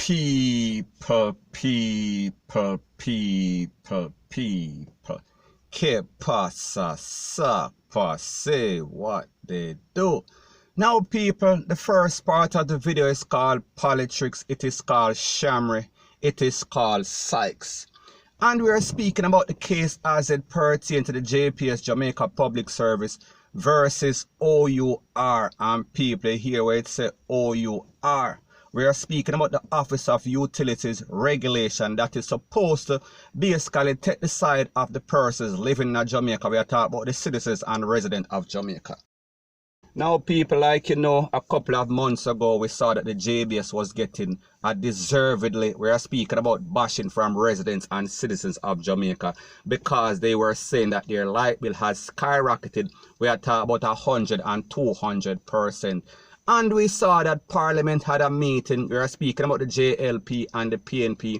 People. Que pasa, sapa, say what they do. Now people, the first part of the video is called politics, it is called shamry, it is called Sykes. And we are speaking about the case as it pertains to the JPS Jamaica Public Service versus O.U.R. And people hear where it says O.U.R. We are speaking about the Office of Utilities Regulation that is supposed to basically take the side of the persons living in Jamaica. We are talking about the citizens and residents of Jamaica. Now people, like you know, a couple of months ago we saw that the JPS was getting deservedly, we are speaking about bashing from residents and citizens of Jamaica because they were saying that their light bill has skyrocketed. We are talking about 100 and 200%. And we saw that Parliament had a meeting. We are speaking about the Jlp and the Pnp.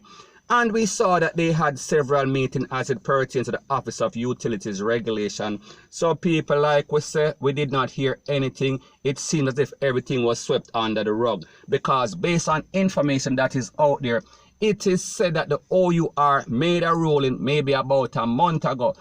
And we saw that they had several meetings as it pertains to the Office of Utilities Regulation. So people, like we say, we did not hear anything. It seemed as if everything was swept under the rug. Because based on information that is out there, it is said that the O.U.R. made a ruling maybe about a month ago.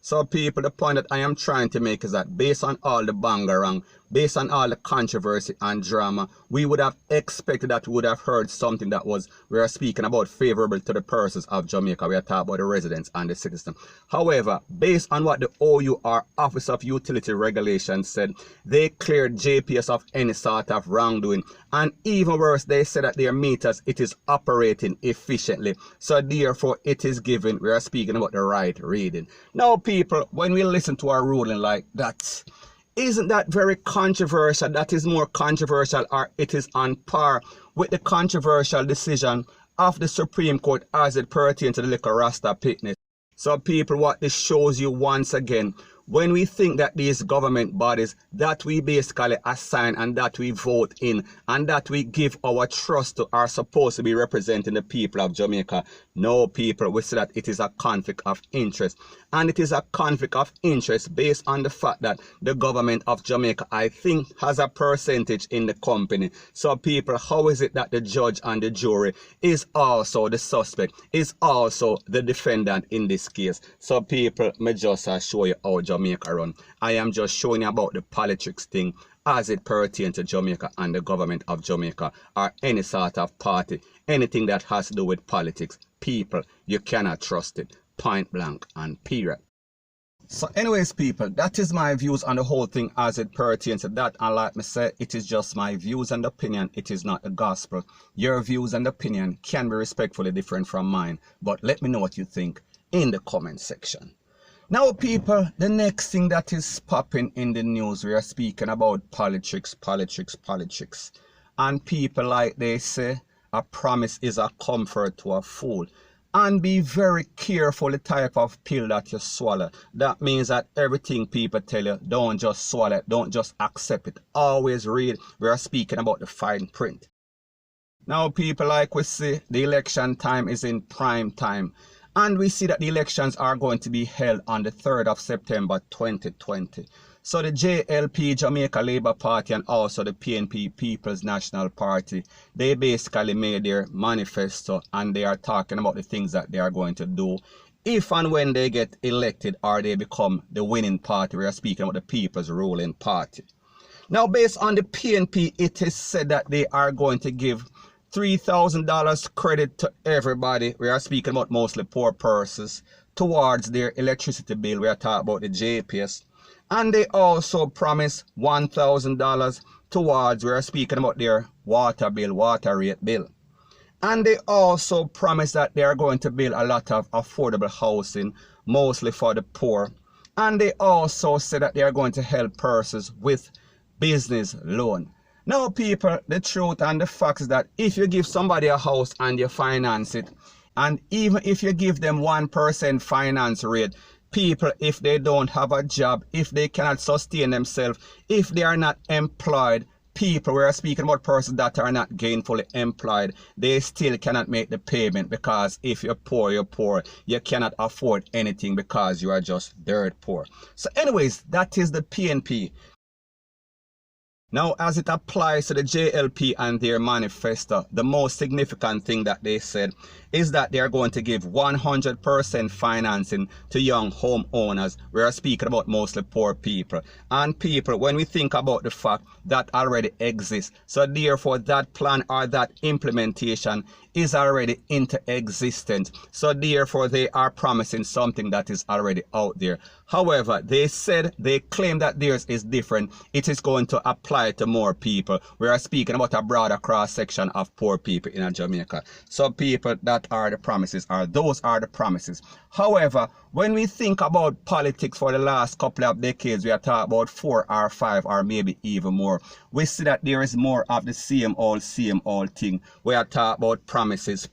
So people, the point that I am trying to make is that based on all the bangarang, based on all the controversy and drama, we would have expected that we would have heard something that was, we are speaking about, favorable to the persons of Jamaica. We are talking about the residents and the citizens. However, based on what the O.U.R. Office of Utility Regulation said, they cleared JPS of any sort of wrongdoing. And even worse, they said that their meters, it is operating efficiently. So therefore, it is given, we are speaking about the right reading. Now people, when we listen to a ruling like that, isn't that very controversial? That is more controversial, or it is on par with the controversial decision of the Supreme Court as it pertains to the liquor Rasta picnic. So people, what this shows you once again, when we think that these government bodies that we basically assign and that we vote in and that we give our trust to are supposed to be representing the people of Jamaica, no people, we say that it is a conflict of interest. And it is a conflict of interest based on the fact that the government of Jamaica, I think, has a percentage in the company. So people, how is it that the judge and the jury is also the suspect, is also the defendant in this case? So people, me just show you how Jamaica run. I am just showing you about the politics thing as it pertains to Jamaica and the government of Jamaica, or any sort of party, anything that has to do with politics. People, you cannot trust it. Point blank and period. So anyways people, that is my views on the whole thing as it pertains to that. And like me say, it is just my views and opinion. It is not the gospel. Your views and opinion can be respectfully different from mine. But let me know what you think in the comment section. Now people, the next thing that is popping in the news, we are speaking about politics. And people, like they say, a promise is a comfort to a fool. And be very careful the type of pill that you swallow. That means that everything people tell you, don't just swallow it, don't just accept it. Always read. We are speaking about the fine print. Now people, like we see, the election time is in prime time. And we see that the elections are going to be held on the 3rd of September 2020. So the JLP Jamaica Labour Party and also the PNP People's National Party, they basically made their manifesto and they are talking about the things that they are going to do if and when they get elected or they become the winning party. We are speaking about the People's Ruling Party. Now based on the PNP, it is said that they are going to give $3,000 credit to everybody. We are speaking about mostly poor persons towards their electricity bill. We are talking about the JPS. And they also promise $1,000 towards, we are speaking about their water bill, water rate bill. And they also promise that they are going to build a lot of affordable housing, mostly for the poor. And they also say that they are going to help persons with business loan. Now people, the truth and the fact is that if you give somebody a house and you finance it, and even if you give them 1% finance rate, people, if they don't have a job, if they cannot sustain themselves, if they are not employed, people, we are speaking about persons that are not gainfully employed, they still cannot make the payment because if you're poor, you're poor. You cannot afford anything because you are just dirt poor. So anyways, that is the PNP. Now, as it applies to the JLP and their manifesto, the most significant thing that they said is that they are going to give 100% financing to young homeowners. We are speaking about mostly poor people. And people, when we think about the fact that already exists, so therefore that plan or that implementation is already into existence. So therefore they are promising something that is already out there. However, they claim that theirs is different. It is going to apply to more people. We are speaking about a broader cross section of poor people in Jamaica. So people, that are the promises, or those are the promises. However, when we think about politics for the last couple of decades, we are talking about 4 or 5 or maybe even more. We see that there is more of the same old thing. We are talking about promises.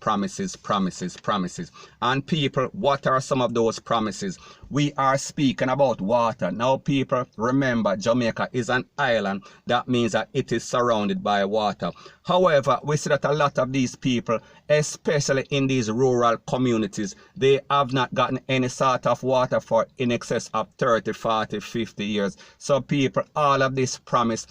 And people, what are some of those promises? We are speaking about water. Now people, remember, Jamaica is an island. That means that it is surrounded by water. However, we see that a lot of these people, especially in these rural communities, they have not gotten any sort of water for in excess of 30, 40, 50 years. So people, all of this promises,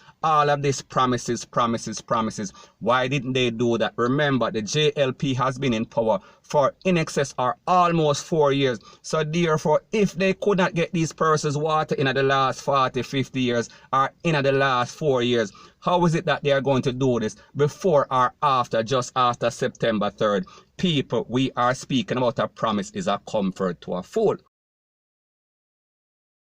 why didn't they do that? Remember, the JLP has been in power for in excess or almost 4 years. So therefore, if they could not get these persons water in the last 40, 50 years or in the last 4 years, how is it that they are going to do this before or after, just after September 3rd? People, we are speaking about a promise is a comfort to a fool.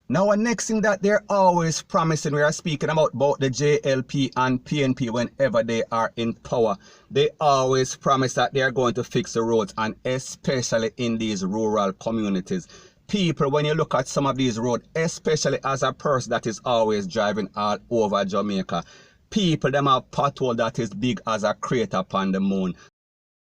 Now, the next thing that they're always promising, we are speaking about the JLP and PNP whenever they are in power. They always promise that they are going to fix the roads, and especially in these rural communities. People, when you look at some of these roads, especially as a person that is always driving all over Jamaica, people, them have pothole that is big as a crater upon the moon.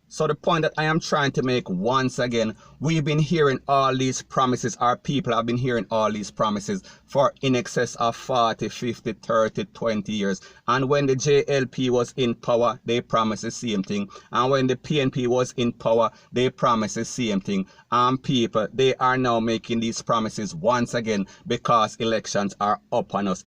So the point that I am trying to make once again, we've been hearing all these promises, our people have been hearing all these promises for in excess of 40, 50, 30, 20 years. And when the JLP was in power, they promised the same thing. And when the PNP was in power, they promised the same thing. And people, they are now making these promises once again because elections are up on us.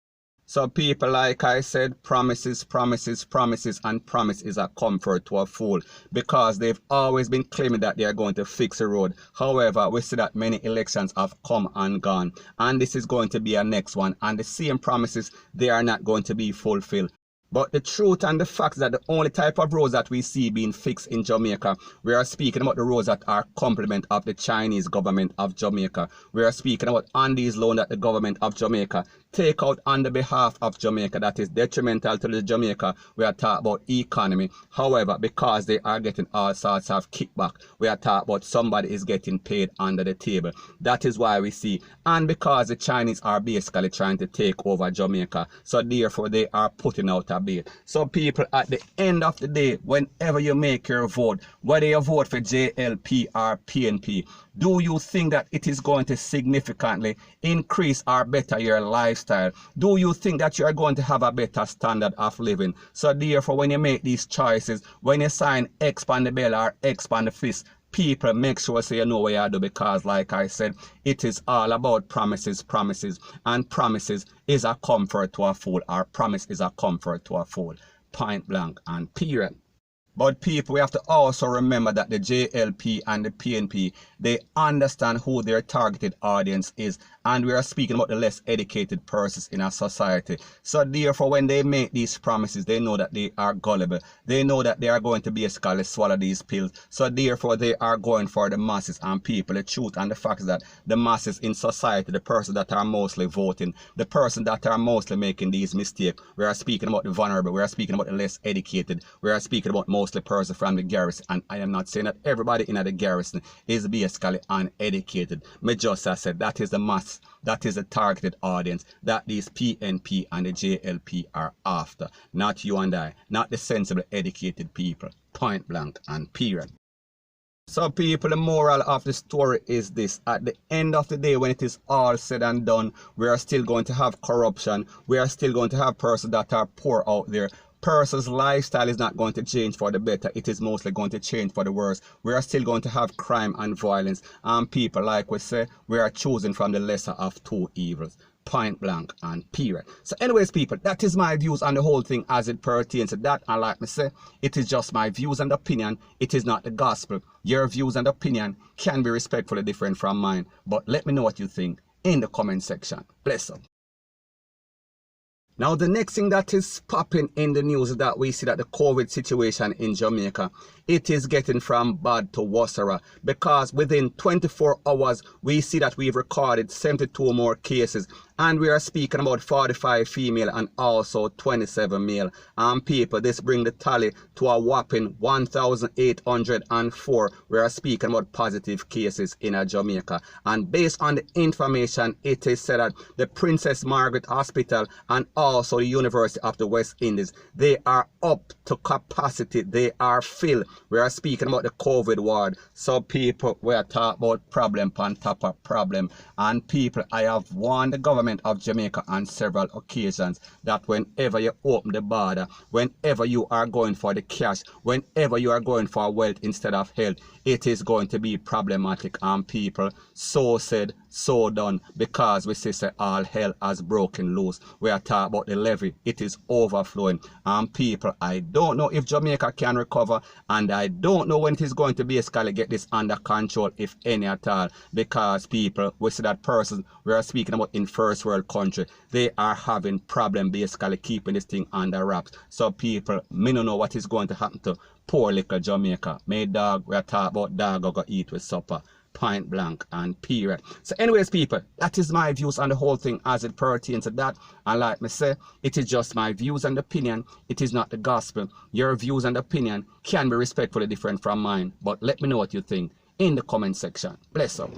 So people, like I said, promises, and promise is a comfort to a fool, because they've always been claiming that they are going to fix the road. However, we see that many elections have come and gone, and this is going to be a next one, and the same promises, they are not going to be fulfilled. But the truth and the fact that the only type of roads that we see being fixed in Jamaica, we are speaking about the roads that are complement of the Chinese government of Jamaica. We are speaking about Andy's loan that the government of Jamaica take out on the behalf of Jamaica that is detrimental to the Jamaica. We are talking about economy. However, because they are getting all sorts of kickback, we are talking about somebody is getting paid under the table. That is why we see, and because the Chinese are basically trying to take over Jamaica, so therefore they are putting out a bid. So people, at the end of the day, whenever you make your vote, whether you vote for JLP or PNP, do you think that it is going to significantly increase or better your lifestyle? Do you think that you are going to have a better standard of living? So therefore, when you make these choices, when you sign X on the bell or X on the fist, people, make sure so you know what you do, because like I said, it is all about promises, and promises is a comfort to a fool, or promise is a comfort to a fool, point blank and period. But people, we have to also remember that the JLP and the PNP, they understand who their targeted audience is. And we are speaking about the less educated persons in our society. So therefore, when they make these promises, they know that they are gullible. They know that they are going to basically swallow these pills. So therefore, they are going for the masses and people. The truth and the fact is that the masses in society, the persons that are mostly voting, the persons that are mostly making these mistakes, we are speaking about the vulnerable, we are speaking about the less educated, we are speaking about mostly persons from the garrison. And I am not saying that everybody in the garrison is basically uneducated. Me just as said, that is the mass. That is the targeted audience that these PNP and the JLP are after. Not you and I, not the sensible, educated people. Point blank and period. So people, the moral of the story is this: at the end of the day, when it is all said and done, we are still going to have corruption. We are still going to have persons that are poor out there. Person's lifestyle is not going to change for the better. It is mostly going to change for the worse. We are still going to have crime and violence. And people, like we say, we are choosing from the lesser of two evils. point blank and period. So anyways people, that is my views on the whole thing as it pertains to that, and like me say, it is just my views and opinion, it is not the gospel. Your views and opinion can be respectfully different from mine, but let me know what you think in the comment section. Bless up. Now the next thing that is popping in the news is that we see that the COVID situation in Jamaica, it is getting from bad to worse, because within 24 hours we see that we've recorded 72 more cases, and we are speaking about 45 female and also 27 male. And people, this bring the tally to a whopping 1,804. We are speaking about positive cases in Jamaica. And based on the information, it is said that the Princess Margaret Hospital and also the University of the West Indies, they are up to capacity. They are filled. We are speaking about the COVID ward. So people, we are talking about problem on top of problem. And people, I have warned the government of Jamaica on several occasions that whenever you open the border, whenever you are going for the cash, whenever you are going for wealth instead of health, it is going to be problematic. And people, so said, so done, because we say all hell has broken loose. We are talking about the levy, it is overflowing. And people, I don't know if Jamaica can recover, and I don't know when it is going to basically get this under control, if any at all, because people, we see that person we are speaking about in first world country, they are having problem basically keeping this thing under wraps. So people, me don't know what is going to happen to poor little Jamaica. My dog, we are talking about dog go eat with supper. Point blank and period. So anyways people, that is my views on the whole thing as it pertains to that. And like me say, it is just my views and opinion, it is not the gospel. Your views and opinion can be respectfully different from mine, but let me know what you think in the comment section. Bless up.